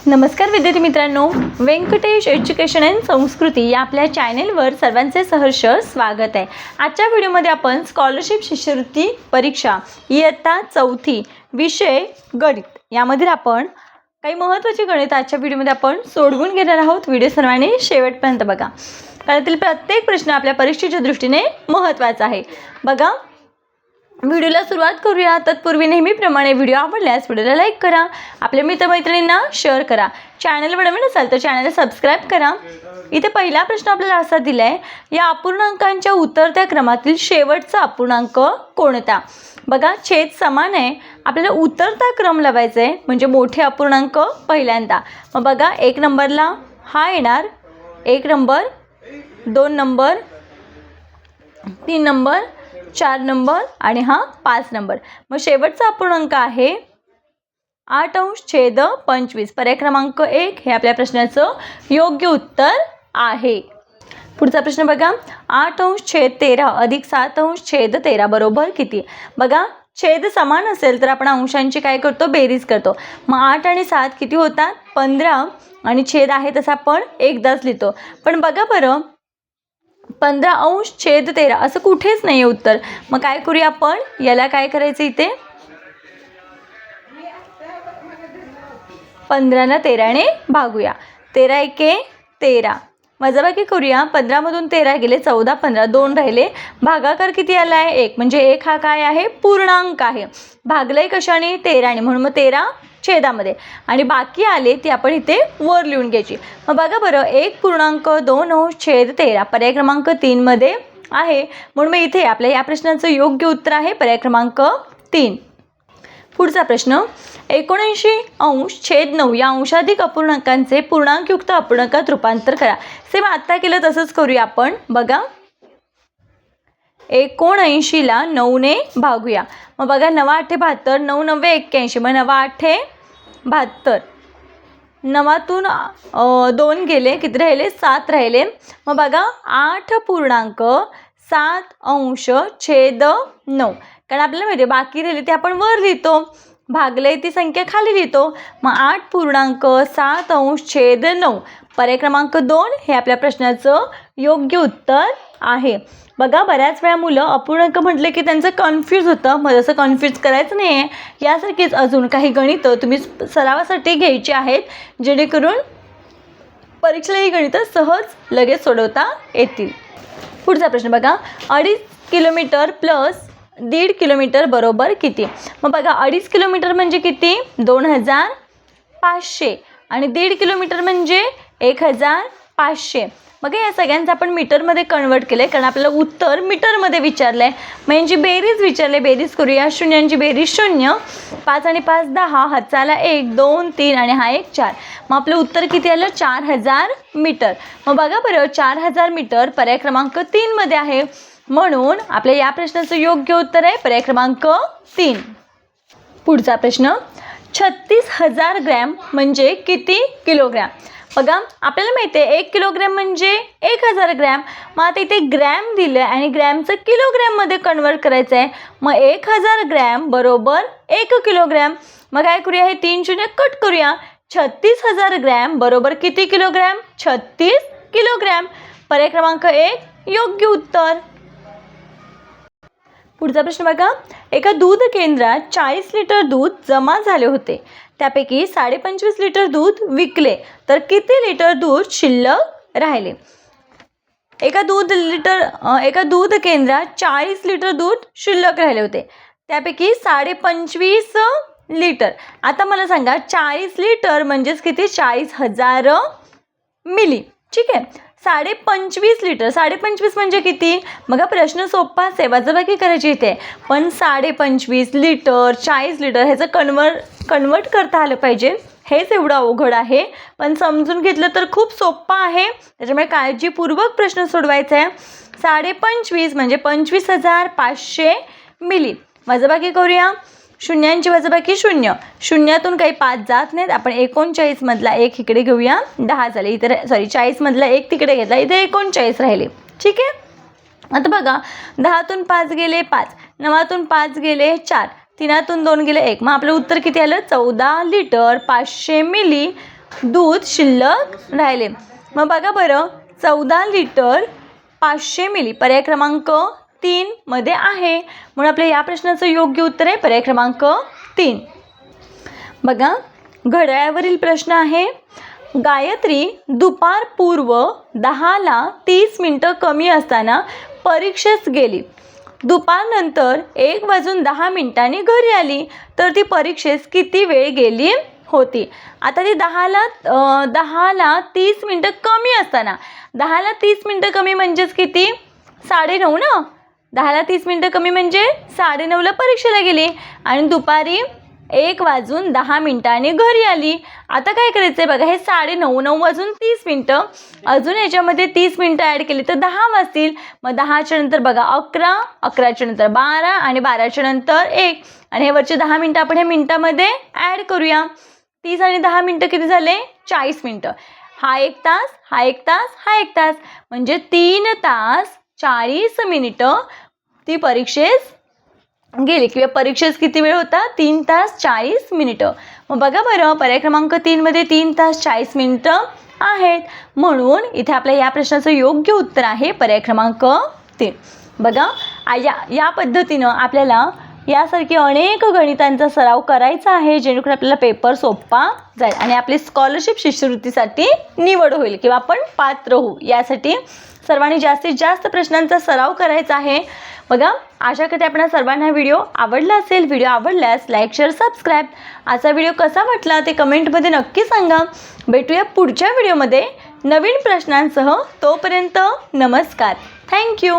नमस्कार विद्यार्थी मित्रांनो, व्यंकटेश एज्युकेशन अँड संस्कृती या आपल्या चॅनेलवर सर्वांचे सहर्ष स्वागत आहे। आजच्या व्हिडिओमध्ये आपण स्कॉलरशिप शिष्यवृत्ती परीक्षा इयत्ता 4थी विषय गणित यामध्ये आपण काही महत्त्वाचे गणित आजच्या व्हिडिओमध्ये आपण सोडवून घेणार आहोत। व्हिडिओ सर्वांनी शेवटपर्यंत बघा, कारण त्यातील प्रत्येक प्रश्न आपल्या परीक्षेच्या दृष्टीने महत्त्वाचा आहे। बघा, व्हिडिओला सुरुवात करूया। तत्पूर्वी नेहमीप्रमाणे व्हिडिओ आवडल्यास व्हिडिओला लाईक करा, आपल्या मित्रमैत्रिणींना शेअर करा, चॅनलवर नवीन असाल तर चॅनलला सबस्क्राईब करा। इथे पहिला प्रश्न आपल्याला असा दिला आहे, या अपूर्णांकांच्या उतरत्या क्रमातील शेवटचा अपूर्णांक कोणता? बघा, छेद समान आहे, आपल्याला उतरता क्रम लावायचा आहे, म्हणजे मोठे अपूर्णांक पहिल्यांदा। मग बघा, 1 नंबरला हा येणार, 1 नंबर, 2 नंबर, 3 नंबर, 4 नंबर आणि हा 5 नंबर। मग शेवटचा अपूर्णांक आहे 8/25। पर्याय क्रमांक 1 हे आपल्या प्रश्नाचं योग्य उत्तर आहे। पुढचा प्रश्न बघा, 8/13 अधिक 7/13 बरोबर किती? बघा, छेद समान असेल तर आपण अंशांची काय करतो, बेरीज करतो। मग 8 आणि 7 किती होतात, 15, आणि छेद आहे तसं आपण एकदाच लिहितो। पण बघा बरं, 15/13 असं कुठेच नाही उत्तर। मग काय करूया आपण, याला काय करायचं, इथे 15 ला 13 ने भागूया। 13 एके 13, वजाबाकी करूया। 15 मधून 13 गेले, 14, 15, 2 राहिले, भागाकार किती आला आहे, 1, म्हणजे 1 हा काय आहे, पूर्णांक आहे। भागलंय कशाने, 13 ने, म्हणून मग 13 छेदामध्ये, आणि बाकी आले ती आपण इथे वर लिहून घ्यायची। मग बघा बरं, 1.2/13 पर्याय क्रमांक 3 मध्ये आहे, म्हणून मग इथे आपल्या या प्रश्नाचं योग्य उत्तर आहे पर्याय क्रमांक 3। पुढचा प्रश्न, 79/9 या अंशाधिक अपूर्णांकांचे पूर्णांकयुक्त अपूर्णांकात रूपांतर करा। सेम आता केलं तसंच करूया आपण। बघा, 79 ला 9 ने भागूया। मग बघा, 9×8 = 72, 9×9 = 81, मग 9×8 = 72, 9तून 2 गेले, किती राहिले, 7 राहिले। मग बघा, 8.7/9, कारण आपल्याला माहिती आहे बाकी राहिले ते आपण वर लिहितो, भागले ती संख्या खाली लिहितो। मग 8.7/9 पर्याय क्रमांक 2 हे आपल्या प्रश्नाचं योग्य उत्तर आहे। बघा, बऱ्याच वेळा मुलं अपूर्णांक म्हटले की त्यांचं कन्फ्यूज होतं, मग असं कन्फ्यूज करायचं नाही आहे। यासारखीच अजून काही गणितं तुम्ही सरावासाठी घ्यायची आहेत, जेणेकरून परीक्षेला ही गणितं सहज लगेच सोडवता येतील। पुढचा प्रश्न बघा, 2.5 किलोमीटर प्लस 1.5 किलोमीटर बरोबर किती? मग बघा, 2.5 किलोमीटर म्हणजे किती, 2500, आणि 1.5 किलोमीटर म्हणजे 1500। मग या सगळ्यांचं आपण मीटरमध्ये कन्वर्ट केलं आहे, कारण आपल्याला उत्तर मीटरमध्ये विचारलं आहे। मग यांची बेरीज विचारले, बेरीज करूया। शून्यांची बेरीज 0, 5 आणि 5 = 10, हातचा 1, 2, 3 आणि हा 1, 4। मग आपलं उत्तर किती आलं, 4000 मीटर। मग बघा बरं, 4000 मीटर पर्याय क्रमांक 3 मध्ये आहे, म्हणून आपल्या या प्रश्नाचं योग्य उत्तर आहे पर्याय क्रमांक 3। पुढचा प्रश्न, 36,000 ग्रॅम म्हणजे किती किलोग्रॅम? बघा, आपल्याला माहिती आहे 1 किलोग्रॅम म्हणजे 1000 ग्रॅम। मग आता इथे ग्रॅम दिलं आहे आणि ग्रॅमचं किलोग्रॅममध्ये कन्वर्ट करायचं आहे। मग 1000 ग्रॅम बरोबर 1 किलोग्रॅम। मग काय करूया, हे 3 शून्य कट करूया। 36,000 ग्रॅम बरोबर किती किलोग्रॅम, 36 किलोग्रॅम। पर्याय क्रमांक 1 योग्य उत्तर। पुढचा प्रश्न बघा, एका दूध केंद्रात 40 लिटर दूध जमा झाले होते, त्यापैकी 25.5 लिटर दूध विकले, तर किती लिटर दूध शिल्लक राहिले? एका दूध केंद्रात 40 लिटर दूध शिल्लक राहिले होते, त्यापैकी 25.5 लिटर। आता मला सांगा, 40 लिटर म्हणजेच किती, 40,000 मिली, ठीक आहे। 25.5 लिटर, 25.5 म्हणजे किती? बघा, प्रश्न सोपा आहे, वजाबाकी करायची इथे, पण 25.5 लिटर 40 लिटर ह्याचं कन्वर्ट करता आलं पाहिजे, हेच एवढं अवघड आहे। पण समजून घेतलं तर खूप सोपं आहे, त्याच्यामुळे काळजीपूर्वक प्रश्न सोडवायचा आहे। 25.5 म्हणजे 25,500 मिली। वजाबाकी करूया, शून्यांची वजाबाकी 0, शून्यातून काही 5 जात नाहीत, आपण 39 मधला 1 इकडे घेऊया, 10 झाले, इथे 40 मधला 1 तिकडे घेतला, इथे 39 राहिले, ठीक आहे। आता बघा, 10तून 5 गेले 5, 9तून 5 गेले 4, 3तून 2 गेले 1, मग आपलं उत्तर किती आलं, 14 लिटर 500 मिली दूध शिल्लक राहिले. मग बघा बरं, 14 लिटर 500 मिली पर्याय क्रमांक 3 मध्ये आहे. म्हणून आपल्या या प्रश्नाचं योग्य उत्तर आहे पर्याय क्रमांक 3. बघा, घड्याळावरील प्रश्न आहे. गायत्री दुपारपूर्व 10ला 30 मिनिटं कमी असताना परीक्षेस गेली. दुपारनंतर 1:10 घरी आली, तर ती परीक्षेस किती वेळ गेली होती? आता ती 10ला 30 मिनिटं कमी असताना, 10ला 30 मिनिटं कमी म्हणजेच किती? 9:30 ना. 10ला 30 मिनिटं कमी म्हणजे 9:30ला परीक्षेला गेली आणि दुपारी 1:10 घरी आली. आता काय करायचं आहे बघा, हे 9:30, 9:30 अजून याच्यामध्ये 30 मिनिटं ॲड केली तर 10 वाजतील. मग 10च्या नंतर बघा 11, 11च्या नंतर 12 आणि 12च्या नंतर 1 आणि हे वरचे 10 मिनिटं आपण ह्या मिनिटामध्ये ॲड करूया. 30 आणि 10 मिनिटं किती झाले? 40 मिनिटं. हा 1 तास, हा 1 तास, हा 1 तास म्हणजे 3 तास 40 मिनिटं ती परीक्षेस गेली किंवा परीक्षेस किती वेळ होता? 3 तास 40 मिनिटं. मग बघा बरं, पर्याय क्रमांक 3 मध्ये 3 तास 40 मिनिटं आहेत. म्हणून इथे आपल्या या प्रश्नाचं योग्य उत्तर आहे पर्याय क्रमांक 3. बघा, या पद्धतीनं आपल्याला यासारखी अनेक गणितांचा सराव करायचा आहे, जेणेकरून आपल्याला पेपर सोपा जाईल आणि आपली स्कॉलरशिप शिष्यवृत्तीसाठी निवड होईल किंवा आपण पात्र होऊ. यासाठी सर्वांनी जास्तीत जास्त प्रश्नांचा सराव करायचा आहे. बघा, आशा करते आपल्या सर्वांना व्हिडिओ आवडला असेल. व्हिडिओ आवडल्यास लाईक, शेअर, सबस्क्राईब. आजचा व्हिडिओ कसा वाटला ते कमेंटमध्ये नक्की सांगा. भेटूया पुढच्या व्हिडिओमध्ये नवीन प्रश्नांसह. तोपर्यंत नमस्कार. थँक्यू.